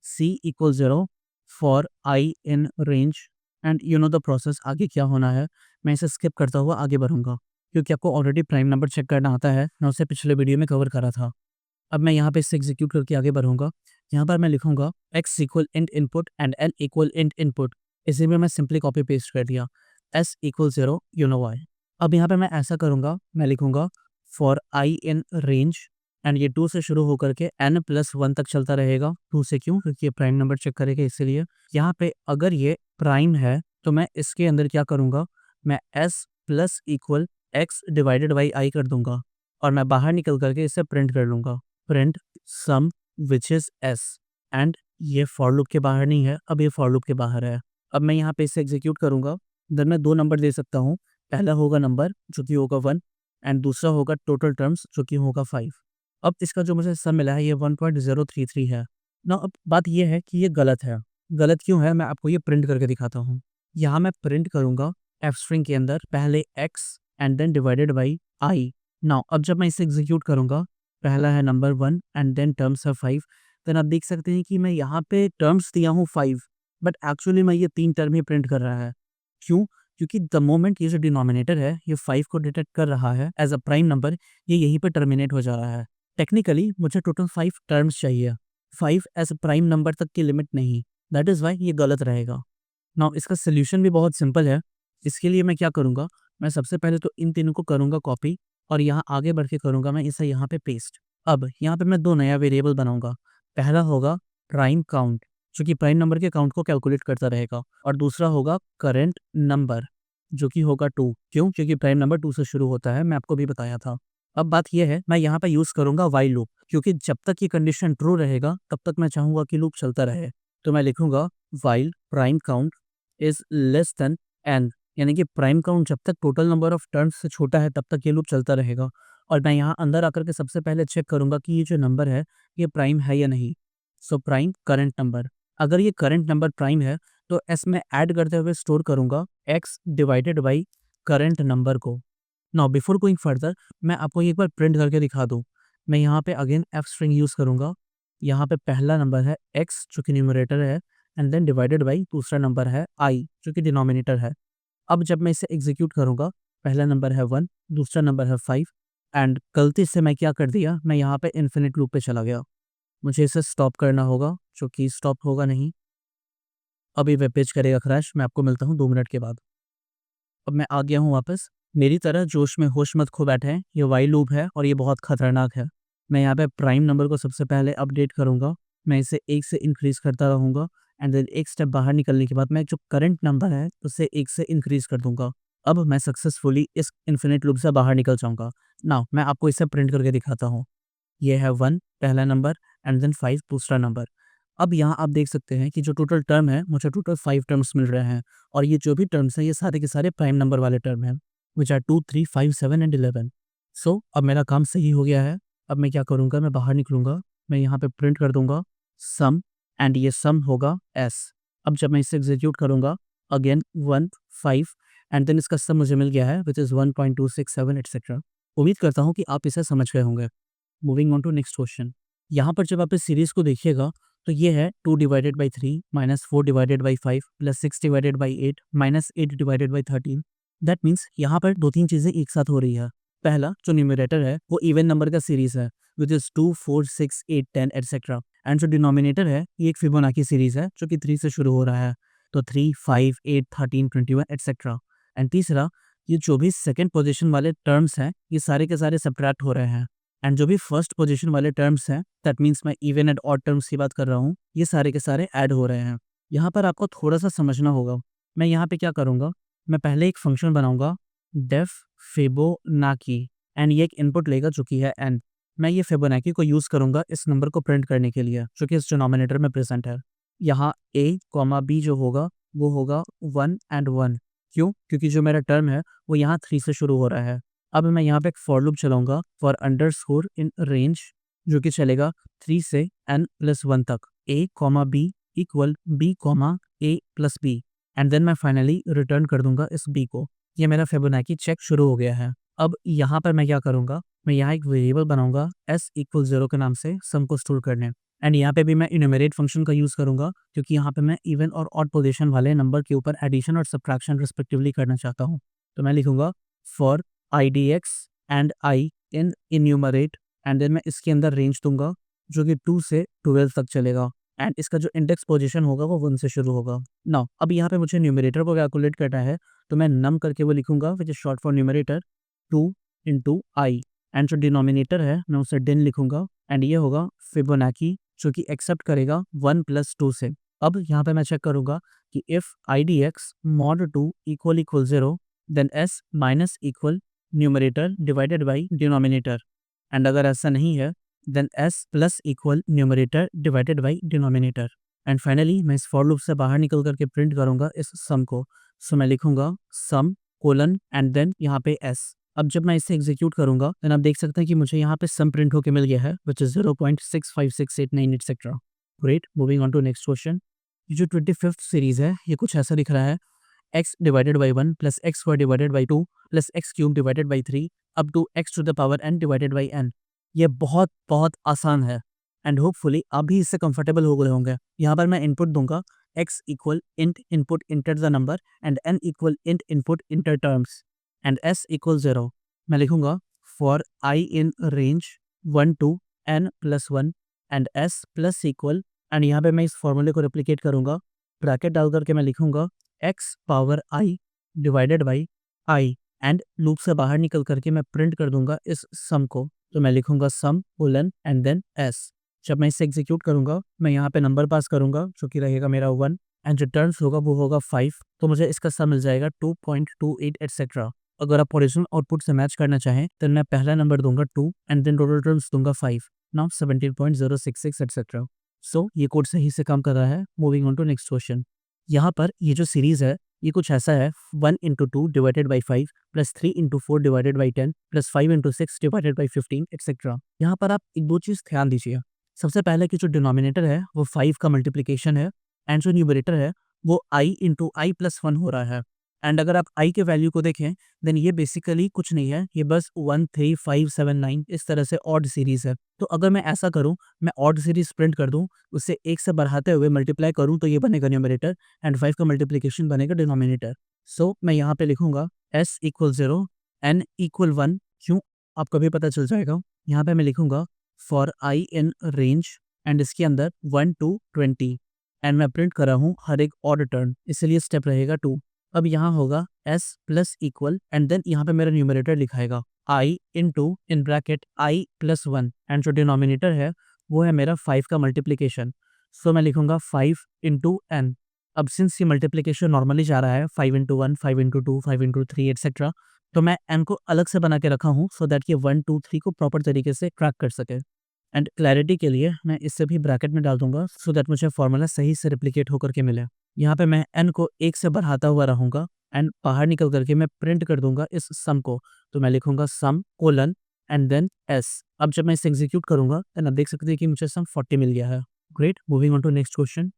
c equal 0 for I in range and you know the process. आगे क्या होना है मैं इसे स्किप करता हुआ आगे बढ़ूंगा, क्योंकि आपको ऑलरेडी प्राइम नंबर चेक करना आता है, मैं उसे पिछले वीडियो में कवर करा था। अब मैं यहाँ पे इसे एग्जीक्यूट करके आगे बढ़ूंगा। यहाँ पर मैं लिखूंगा x equal int input and l equal int input. इसी में मैं सिंपली कॉपी पेस्ट कर दिया, s equal 0 you know why. अब यहाँ पे मैं ऐसा करूँगा, मैं लिखूंगा for I in range and ये 2 से शुरू होकर के n+1 तक चलता रहेगा। 2 से क्यों? क्योंकि ये प्राइम नंबर चेक करेगा, इसीलिए। यहाँ पे अगर ये प्राइम है तो मैं इसके अंदर क्या करूँगा, मैं s plus equal x divided by आई कर दूंगा और मैं बाहर निकल करके इसे प्रिंट कर लूँगा, print sum which is s। And ये फॉर लूप के बाहर नहीं है, अब ये फॉर लूप के बाहर है। अब मैं यहाँ पे इसे एग्जीक्यूट करूँगा, देन मैं 2 नंबर दे सकता हूँ। पहला होगा नंबर जो कि होगा 1 एंड दूसरा होगा टोटल टर्म्स जो कि होगा 5। अब इसका जो मुझे सम मिला है ये 1.033 है ना। अब बात ये है कि ये गलत है। गलत क्यों है मैं आपको ये प्रिंट करके दिखाता हूँ। यहाँ मैं प्रिंट करूँगा एफ स्ट्रिंग के अंदर पहले x and then divided by i. Now अब जब मैं इसे एग्जीक्यूट करूँगा, पहला है नंबर 1 एंड देन टर्म्स है 5, देन आप देख सकते हैं कि मैं यहाँ पे टर्म्स दिया हूँ 5, बट एक्चुअली मैं ये 3 टर्म ही प्रिंट कर रहा है। क्यों? क्योंकि द मोमेंट ये जो डिनोमिनेटर है ये 5 को डिटेक्ट कर रहा है एज अ प्राइम नंबर, ये यहीं पे टर्मिनेट हो जा रहा है। टेक्निकली मुझे टोटल 5 टर्म्स चाहिए, 5 एज अ प्राइम नंबर तक की लिमिट नहीं। दैट इज़ वाई ये गलत रहेगा। नाउ इसका सोल्यूशन भी बहुत सिंपल है। इसके लिए मैं क्या करूँगा, मैं सबसे पहले तो इन तीनों को करूँगा कॉपी और यहाँ आगे बढ़ के करूँगा मैं इसे यहाँ पे पेस्ट। अब यहाँ पे मैं 2 नया वेरिएबल बनाऊँगा। पहला होगा प्राइम काउंट, जो कि प्राइम नंबर के काउंट को कैलकुलेट करता रहेगा, और दूसरा होगा करेंट नंबर जो कि होगा 2। क्यों? क्योंकि प्राइम नंबर 2 से शुरू होता है, मैं आपको भी बताया था। अब बात यह है मैं यहाँ पे यूज़ करूँगा व्हाइल लूप, क्योंकि जब तक ये कंडीशन ट्रू रहेगा तब तक मैं चाहूँगा कि लूप चलता रहे। तो मैं लिखूँगा while prime count is less than n, यानी कि प्राइम काउंट जब तक टोटल नंबर ऑफ टर्म्स से छोटा है तब तक ये लूप चलता रहेगा। और मैं यहाँ अंदर आकर के सबसे पहले चेक करूँगा कि ये जो नंबर है ये प्राइम है या नहीं। सो प्राइम करंट नंबर, अगर ये करंट नंबर प्राइम है तो एस में ऐड करते हुए स्टोर करूँगा x divided by current number को। नाउ बिफोर गोइंग फर्दर मैं आपको एक बार प्रिंट करके दिखा दूँ। मैं यहाँ पे अगेन एफ स्ट्रिंग यूज़ करूँगा। यहाँ पे पहला नंबर है x जो कि न्यूमरेटर है एंड देन डिवाइडेड बाई दूसरा नंबर है i जो कि डिनोमिनेटर है। अब जब मैं इसे एग्जीक्यूट करूँगा, पहला नंबर है 1, दूसरा नंबर है 5 एंड गलती से मैं क्या कर दिया, मैं यहाँ पे इन्फिनिट लूप पे चला गया। मुझे इसे स्टॉप करना होगा, जो कि स्टॉप होगा नहीं। अभी वेब पेज करेगा क्रैश। मैं आपको मिलता हूँ 2 मिनट के बाद। अब मैं आ गया हूँ वापस। मेरी तरह जोश में होश मत खो बैठे हैं, ये व्हाइल लूप है और ये बहुत खतरनाक है। मैं यहाँ पे प्राइम नंबर को सबसे पहले अपडेट करूँगा, मैं इसे 1 से इंक्रीज़ करता रहूँगा एंड देन एक स्टेप बाहर निकलने के बाद मैं जो करंट नंबर है उसे 1 से इंक्रीज़ कर दूँगा। अब मैं सक्सेसफुली इस इन्फिनिट लूप से बाहर निकल जाऊँगा। नाउ मैं आपको इसे प्रिंट करके दिखाता हूँ। ये है 1 पहला नंबर एंड देन 5 दूसरा नंबर। अब यहाँ आप देख सकते हैं कि जो टोटल टर्म है मुझे टोटल 5 टर्म्स मिल रहे हैं और ये जो भी टर्म्स हैं ये सारे के सारे प्राइम नंबर वाले टर्म हैं, विच आर 2, 3, 5, 7 एंड 11। सो अब मेरा काम सही हो गया है। अब मैं क्या करूँगा, मैं बाहर निकलूँगा, मैं यहाँ पे प्रिंट कर दूँगा सम एंड ये सम होगा s। अब जब मैं इसे एग्जीक्यूट करूँगा अगेन 1, 5 एंड देन इसका सम मुझे मिल गया है विच इज़ 1.267 एटसेट्रा। उम्मीद करता हूँ कि आप इसे समझ गए होंगे। Moving on to next question. यहाँ पर जब आप इस सीरीज को देखिएगा तो ये है 2 divided by 3 minus 4 divided by 5 plus 6 divided by 8 minus 8 divided by 13। That means यहाँ पर 2-3 चीज़ें एक साथ हो रही है। पहला जो न्यूमरेटर है वो इवन नंबर का सीरीज है विच इज 2, 4, 6, 8, 10 एटसेट्रा। एंड जो डिनोमिनेटर है ये एक फिबोनाची सीरीज है जो कि 3 से शुरू हो रहा है, तो 3, 5, 8, 13, 21 एटसेट्रा। एंड तीसरा ये जो भी सेकेंड पोजिशन वाले टर्म्स हैं ये सारे के सारे सब्ट्रैक्ट हो रहे हैं एंड जो भी फर्स्ट पोजीशन वाले टर्म्स हैं, दैट मीन्स मैं इवन एंड ऑड टर्म्स की बात कर रहा हूँ, ये सारे के सारे ऐड हो रहे हैं। यहाँ पर आपको थोड़ा सा समझना होगा। मैं यहाँ पे क्या करूँगा, मैं पहले एक फंक्शन बनाऊँगा डेफ फिबोनाची एंड ये एक इनपुट लेगा जो कि है n। मैं ये फिबोनाची को यूज़ करूँगा इस नंबर को प्रिंट करने के लिए जो कि इस डिनोमिनेटर में प्रेजेंट है। यहाँ a, b जो होगा वो होगा 1 एंड 1। क्यों? क्योंकि जो मेरा टर्म है वो यहाँ 3 से शुरू हो रहा है। अब मैं यहाँ पे एक फॉर लूप चलाऊंगा फॉर अंडरस्कोर इन रेंज जो कि चलेगा 3 से n+1 तक, a, b equal b, a+b and then मैं फाइनली रिटर्न कर दूंगा इस b को। ये मेरा फिबोनाची चेक शुरू हो गया है। अब यहाँ पर मैं क्या करूँगा, मैं यहाँ एक वेरिएबल बनाऊँगा s इक्वल 0 के नाम से सम को स्टोर करने, एंड यहाँ पे भी मैं इन्यूमरेट फंक्शन का यूज़ करूँगा क्योंकि यहाँ पे मैं इवन और ऑड पोजीशन वाले नंबर के ऊपर एडिशन और सब्ट्रैक्शन रिस्पेक्टिवली करना चाहता हूँ। तो मैं लिखूँगा for idx and i in enumerate, and then मैं इसके अंदर रेंज दूँगा जो कि 2 से 12 तक चलेगा, एंड इसका जो इंडेक्स पोजीशन होगा वो 1 से शुरू होगा। नाउ अब यहाँ पे मुझे न्यूमरेटर को कैलकुलेट करना है, तो मैं नम करके वो लिखूँगा which is short for numerator 2 into I, and जो डिनोमिनेटर है मैं उसे डिन लिखूंगा, एंड ये होगा फिबोनाची जो कि एक्सेप्ट करेगा 1 + 2 से। अब यहाँ पे मैं चेक करूंगा कि if i d x mod 2 equal 0 then s minus equal numerator divided by denominator, and अगर ऐसा नहीं है then s plus equal numerator divided by denominator, and finally मैं इस फॉर लूप से बाहर निकल करके प्रिंट करूंगा इस सम को। सो मैं लिखूंगा सम कोलन एंड देन यहाँ पे एस। अब जब मैं इसे एग्जीक्यूट करूंगा देन आप देख सकते हैं कि मुझे यहाँ पे सम प्रिंट होके मिल गया है which is 0.65689 etcetera. Great, moving on to next question. ये जो 25th सीरीज है ये कुछ ऐसा दिख रहा है x divided by 1 plus x square divided by 2 plus x cube divided by 3 up to x to the power n divided by n। ये बहुत बहुत आसान है एंड होपफुली आप भी इससे कंफर्टेबल हो गए होंगे। यहाँ पर मैं इनपुट दूंगा x equal int input enter the number and n equal int input enter terms and s equal 0। मैं लिखूंगा for i in range 1 to n plus 1 and s plus equal, and यहाँ पे मैं इस फॉर्मूले को रेप्लिकेट करूंगा, ब्रैकेट डाल करके मैं लिखूंगा x power i divided by i, and loop से बाहर निकल करके मैं प्रिंट कर दूंगा इस सम को। तो मैं लिखूंगा sum colon and then s। जब मैं इसे एग्जीक्यूट करूंगा मैं यहाँ पे नंबर पास करूंगा जो कि रहेगा मेरा 1, एंड जो टर्म्स होगा वो होगा 5, तो मुझे इसका सम मिल जाएगा 2.28 एक्सेट्रा। अगर आप ओरिजिनल आउटपुट से मैच करना चाहें तो मैं पहला नंबर दूंगा 2 एंड देन टोटल टर्म्स दूंगा 5, नाउ 17.066 एक्सेट्रा। सो ये कोड सही से काम कर रहा है। Moving on to next question. यहाँ पर ये जो सीरीज है ये कुछ ऐसा है 1 into 2 divided by 5 plus 3 into 4 divided by 10 plus 5 into 6 divided by 15 etcetera. यहाँ पर आप एक दो चीज़ ध्यान दीजिए। सबसे पहले कि जो डिनोमिनेटर है वो 5 का मल्टीप्लिकेशन है, एंड जो न्यूमरेटर है वो i इंटू आई प्लस 1 हो रहा है, एंड अगर आप i के वैल्यू को देखें देन ये बेसिकली कुछ नहीं है, ये बस 1 3 5 7 9 इस तरह से ऑड सीरीज है। तो अगर मैं ऐसा करूं, मैं ऑड सीरीज प्रिंट कर दूं, उसे 1 से बढ़ाते हुए मल्टीप्लाई करूं तो ये बनेगा न्यूमरेटर एंड 5 का मल्टीप्लिकेशन बनेगा डिनोमिनेटर। सो मैं यहाँ पे लिखूंगा s इक्वल 0 n इक्वल 1, क्यों आपको भी पता चल जाएगा। यहाँ पे मैं लिखूंगा for i in range and इसके अंदर 1 टू 20, एंड मैं प्रिंट कर रहा हूँ हर एक ऑड टर्म, इसलिए स्टेप रहेगा 2। अब यहाँ होगा s plus equal, and then यहाँ पे मेरा न्यूमरेटर लिखाएगा i into in bracket i plus 1, and जो डिनोमिनेटर है वो है मेरा 5 का मल्टीप्लिकेशन। सो मैं लिखूंगा 5 इंटू n। अब सिंस ये मल्टीप्लिकेशन नॉर्मली जा रहा है 5 इंटू 1 5 इंटू 2 5 इंटू 3 एक्सेट्रा, तो मैं n को अलग से बना के रखा हूँ सो दैट ये 1 2 3 को प्रॉपर तरीके से ट्रैक कर सके। एंड क्लैरिटी के लिए मैं इससे भी ब्रैकेट में डाल दूंगा सो दैट मुझे फॉर्मूला सही से रिप्लिकेट होकर के मिले। यहाँ पे मैं n को 1 से बढ़ाता हुआ रहूंगा एंड बाहर निकल करके मैं प्रिंट कर दूंगा इस सम को, तो मैं लिखूंगा sum colon and then s। अब जब मैं इसे एग्जीक्यूट करूंगा देन आप देख सकते हैं कि मुझे सम 40 मिल गया है। Great, moving on to next question.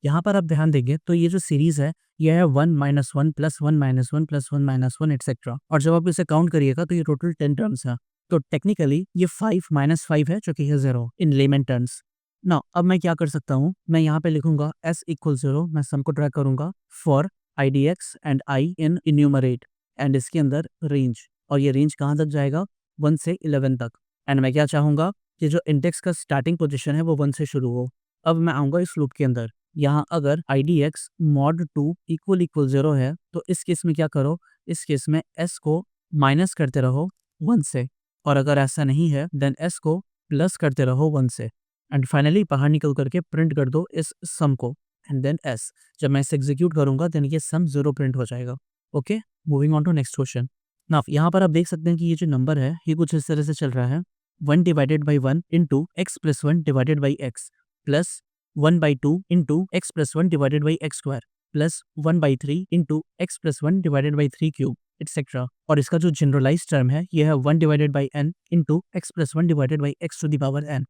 यहाँ पर आप ध्यान देंगे तो ये जो सीरीज है ये है 1 minus 1 plus 1 minus 1 plus 1 minus 1 etcetera, और जब आप इसे काउंट करिएगा तो ये टोटल 10 टर्म्स है। तो टेक्निकली ये 5 माइनस 5 है जो कि है 0 इन लेमन टर्म्स। ना अब मैं क्या कर सकता हूँ, मैं यहाँ पे लिखूंगा s इक्वल 0, मैं सम को ट्रैक करूंगा for i d x and i in enumerate, and इसके अंदर रेंज, और ये रेंज कहाँ तक जाएगा 1 से 11 तक, एंड मैं क्या चाहूंगा कि जो इंडेक्स का स्टार्टिंग पोजीशन है वो 1 से शुरू हो। अब मैं आऊंगा इस लूप के अंदर, यहाँ अगर आई डी एक्स मॉड 2 इक्वल 0 है तो इस केस में क्या करो, इस केस में s को माइनस करते रहो 1 से, और अगर ऐसा नहीं है देन s को प्लस करते रहो 1 से, एंड फाइनली बाहर निकल करके प्रिंट कर दो इस सम को एंड देन s। जब मैं इसे एग्जीक्यूट करूंगा देन ये सम 0 प्रिंट हो जाएगा। Okay, moving on to next question. Now यहाँ पर आप देख सकते हैं कि ये जो नंबर है ये कुछ इस तरह से चल रहा है 1 divided by 1 into x plus 1 divided by x plus 1 by 2 into x plus 1 divided by x square plus 1 by 3 into x plus 1 divided by 3 cube etcetera. और इसका जो जनरलाइज टर्म है ये है 1 divided by n into x plus 1 divided by x to the power n।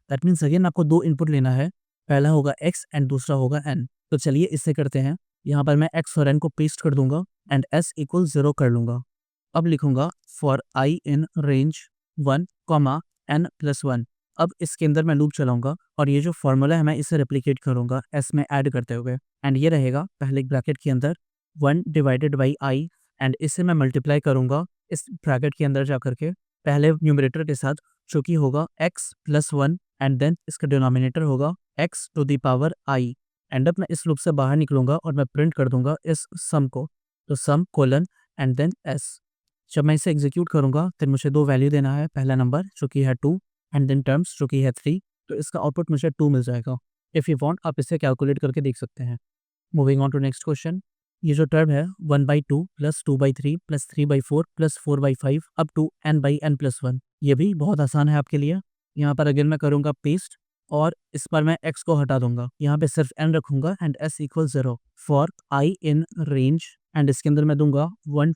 That means again आपको दो input लेना है, पहला होगा x एंड दूसरा होगा n। तो चलिए इससे करते हैं, यहाँ पर मैं x और n को पेस्ट कर दूंगा एंड s इक्वल 0 कर लूंगा। अब लिखूंगा for I in range 1, n+1। अब इसके अंदर मैं लूप चलाऊंगा और ये जो फॉर्मूला है मैं इसे रेप्लिकेट करूंगा एस में ऐड करते हुए, एंड ये रहेगा पहले एक ब्रैकेट के अंदर 1 डिवाइडेड बाई आई, एंड इसे मैं मल्टीप्लाई करूंगा इस ब्रैकेट के अंदर जा करके पहले न्यूमरेटर के साथ, जो कि होगा x+1, एंड देन इसका डिनोमिनेटर होगा x⁻i। एंड अब मैं इस लूप से बाहर निकलूंगा और मैं प्रिंट कर दूंगा इस सम को, तो सम कोलन एंड देन s। जब मैं इसे एग्जीक्यूट करूंगा तो मुझे दो वैल्यू देना है, पहला नंबर जो कि है 2 एंड देन टर्म्स जो कि है 3, तो इसका आउटपुट मुझे 2 मिल जाएगा। इफ़ यू वांट आप इसे कैलकुलेट करके देख सकते हैं। Moving on to next question. ये जो टर्म है 1/2 plus 2/3 plus 3/4 plus 4/5 up to n/n+1, ये भी बहुत आसान है आपके लिए। यहाँ पर अगेन मैं करूँगा पेस्ट और इस पर मैं x को हटा दूंगा, यहाँ पे सिर्फ n रखूंगा and s equal 0 for i in range, and इसके अंदर मैं दूंगा 1,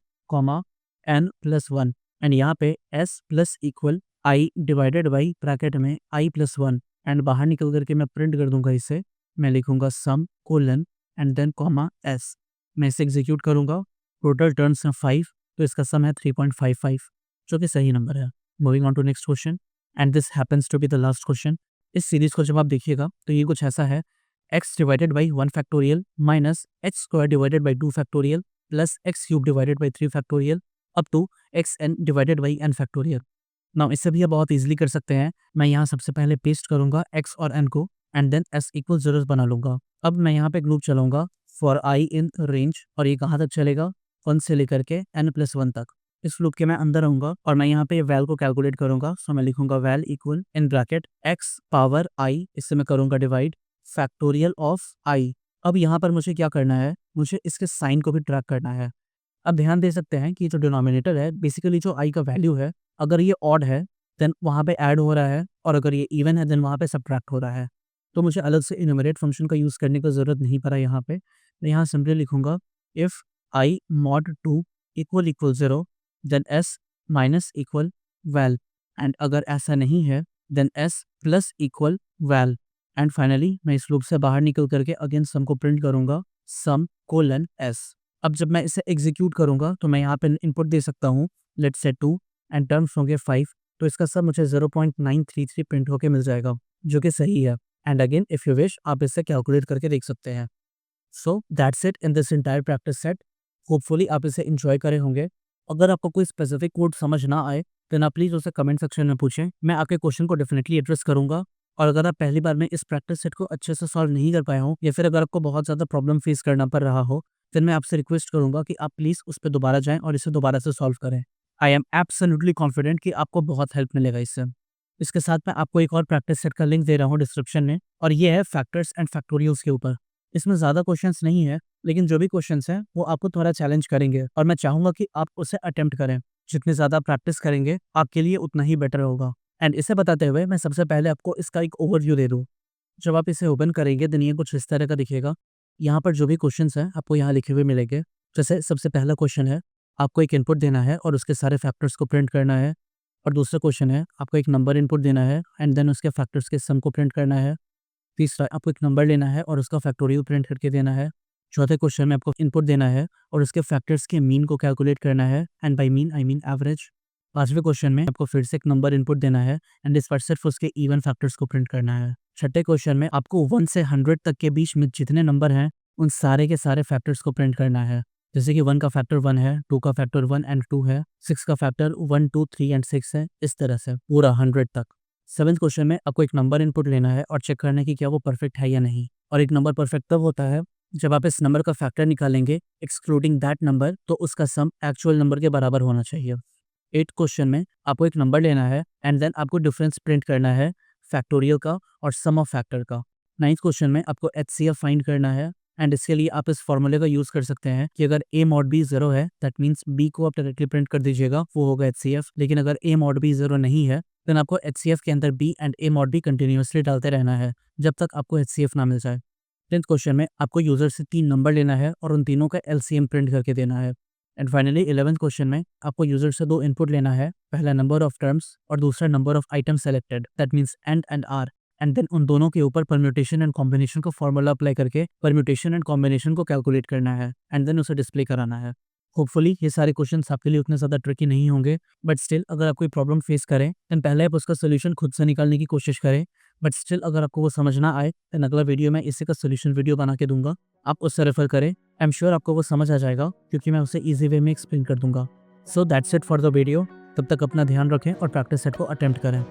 n+1, एंड यहाँ पे s plus equal i divided by bracket में i+1, एंड बाहर निकल करके मैं प्रिंट कर दूंगा इसे। मैं लिखूंगा sum colon and then comma s। मैं इसे एग्जीक्यूट करूंगा, टोटल टर्न्स हैं 5, तो इसका सम है 3.55, जो कि सही नंबर है। Moving on to next question, and this happens to be the last question. इस सीरीज को जब आप देखिएगा तो ये कुछ ऐसा है, x divided by 1 factorial minus x square divided by 2 factorial plus x cube divided by 3 factorial up to xn divided by n factorial. Now इससे भी आप बहुत इजीली कर सकते हैं। मैं यहाँ सबसे पहले पेस्ट करूंगा x और n को एंड देन s इक्वल 0 बना लूंगा। अब मैं यहाँ पे लूप चलाऊंगा फॉर i इन रेंज, और ये कहाँ तक चलेगा, 1 से लेकर के n+1 तक। इस लूप के मैं अंदर रहूंगा और मैं यहाँ पे वैल को कैलकुलेट करूंगा। सो मैं लिखूंगा val equal in bracket x power i, इससे मैं करूंगा डिवाइड फैक्टोरियल ऑफ i। अब यहाँ पर मुझे क्या करना है, मुझे इसके साइन को भी ट्रैक करना है। अब ध्यान दे सकते हैं कि जो डिनोमिनेटर है, बेसिकली जो i का वैल्यू है, अगर ये ऑड है देन वहाँ पे ऐड हो रहा है, और अगर ये इवन है देन वहाँ पे सब्ट्रैक्ट हो रहा है। तो मुझे अलग से इन्यूमरेट फंक्शन का यूज़ करने की ज़रूरत नहीं पड़ा यहाँ पे। मैं यहाँ सिंपली लिखूंगा if i mod 2 equal 0 then s minus equal val, and अगर ऐसा नहीं है then s plus equal val, and finally मैं इस लूप से बाहर निकल करके अगेन सम को प्रिंट करूंगा सम कोलन s। अब जब मैं इसे एग्जीक्यूट करूंगा तो मैं यहाँ पे इनपुट दे सकता हूँ, लेट्स से 2 एंड टर्म्स होंगे 5, तो इसका सब मुझे 0.933 प्रिंट होके मिल जाएगा, जो कि सही है। And again if you wish आप इसे कैलकुलेट करके देख सकते हैं। So that's it in this entire practice set. Hopefully आप इसे इंजॉय करे होंगे। अगर आपको कोई स्पेसिफिक कोड समझ ना आए देन आप प्लीज़ उसे कमेंट सेक्शन में पूछें, मैं आपके क्वेश्चन को डेफिनेटली एड्रेस करूंगा। और अगर आप पहली बार में इस प्रैक्टिस सेट को अच्छे से सॉल्व नहीं कर पाए हो, या फिर अगर आपको बहुत ज़्यादा प्रॉब्लम फेस करना पड़ रहा हो, फिर मैं आपसे रिक्वेस्ट करूंगा कि आप प्लीज़ उस पर दोबारा जाएं और इसे दोबारा से सॉल्व करें। आई एम एब्सोल्युटली कॉन्फिडेंट कि आपको बहुत हेल्प मिलेगा इससे। इसके साथ मैं आपको एक और प्रैक्टिस सेट का लिंक दे रहा हूँ डिस्क्रिप्शन में, और ये है फैक्टर्स एंड फैक्टोरियल्स के ऊपर। इसमें ज़्यादा क्वेश्चंस नहीं है, लेकिन जो भी क्वेश्चंस हैं वो आपको थोड़ा चैलेंज करेंगे, और मैं चाहूँगा कि आप उसे अटेम्प्ट करें। जितनी ज़्यादा प्रैक्टिस करेंगे आपके लिए उतना ही बेटर होगा। एंड इसे बताते हुए मैं सबसे पहले आपको इसका एक ओवरव्यू दे दूँ। जब आप इसे ओपन करेंगे देन ये कुछ इस तरह का दिखेगा। यहाँ पर जो भी क्वेश्चंस हैं आपको यहाँ लिखे हुए मिलेंगे। जैसे सबसे पहला क्वेश्चन है, आपको एक इनपुट देना है और उसके सारे फैक्टर्स को प्रिंट करना है। और दूसरा क्वेश्चन है, आपको एक नंबर इनपुट देना है एंड देन उसके फैक्टर्स के सम को प्रिंट करना है। तीसरा, आपको एक नंबर लेना है और उसका फैक्टोरियल प्रिंट करके देना है। चौथे क्वेश्चन में आपको इनपुट देना है और उसके फैक्टर्स के मीन को कैलकुलेट करना है, and by mean I mean average. पांचवें क्वेश्चन में आपको फिर से एक नंबर इनपुट देना है एंड इस पर सिर्फ उसके इवन फैक्टर्स को प्रिंट करना है। छठे क्वेश्चन में आपको 1 से 100 तक के बीच में जितने नंबर हैं उन सारे के सारे फैक्टर्स को प्रिंट करना है। जैसे कि 1 का फैक्टर 1 है, 2 का फैक्टर 1 एंड 2 है, 6 का फैक्टर 1, 2, 3 एंड 6 है, इस तरह से पूरा 100 तक। सेवेंथ क्वेश्चन में आपको एक नंबर इनपुट लेना है और चेक करना है कि क्या वो परफेक्ट है या नहीं। और एक नंबर परफेक्ट तब होता है जब आप इस नंबर का फैक्टर निकालेंगे एक्सक्लूडिंग दैट नंबर, तो उसका सम एक्चुअल नंबर के बराबर होना चाहिए। 8 क्वेश्चन में आपको एक नंबर लेना है एंड देन आपको डिफरेंस प्रिंट करना है फैक्टोरियल का और सम ऑफ फैक्टर का। 9th क्वेश्चन में आपको HCF फाइंड करना है, एंड इसके लिए आप इस फॉर्मूले का यूज़ कर सकते हैं कि अगर a mod b 0 है दैट मीन्स b को आप डायरेक्टली प्रिंट कर दीजिएगा, वो होगा HCF। लेकिन अगर a mod b 0 नहीं है देन आपको HCF के अंदर b and a mod b continuously डालते रहना है जब तक आपको HCF ना मिल जाए। 10th क्वेश्चन में आपको यूज़र से 3 नंबर लेना है और उन तीनों का LCM प्रिंट करके देना है। एंड फाइनली 11th क्वेश्चन में आपको यूज़र से 2 इनपुट लेना है, पहला नंबर ऑफ टर्म्स और दूसरा number of item selected, that means and r, and then उन दोनों के ऊपर परम्यूटेशन एंड कॉम्बिनेशन का फॉर्मूला अप्लाई करके परम्यूटेशन एंड कॉम्बिनेशन को कैलकुलेट करना है एंड देन उसे डिस्प्ले कराना है। होपफुली ये सारे क्वेश्चंस आपके लिए उतने ज़्यादा ट्रिकी नहीं होंगे, बट स्टिल अगर आप कोई प्रॉब्लम फेस करें देन पहले आप उसका सोल्यूशन खुद से निकालने की कोशिश करें। बट स्टिल अगर आपको वो समझ ना आए देन अगला वीडियो मैं इसी का सोल्यूशन वीडियो बना के दूंगा, आप उससे रेफर करें। आई एम श्योर आपको वो समझ आ जाएगा क्योंकि मैं उसे ईजी वे में एक्सप्लेन कर दूंगा। So that's it for the video. तब तक अपना ध्यान रखें और प्रैक्टिस सेट को अटेम्प्ट करें।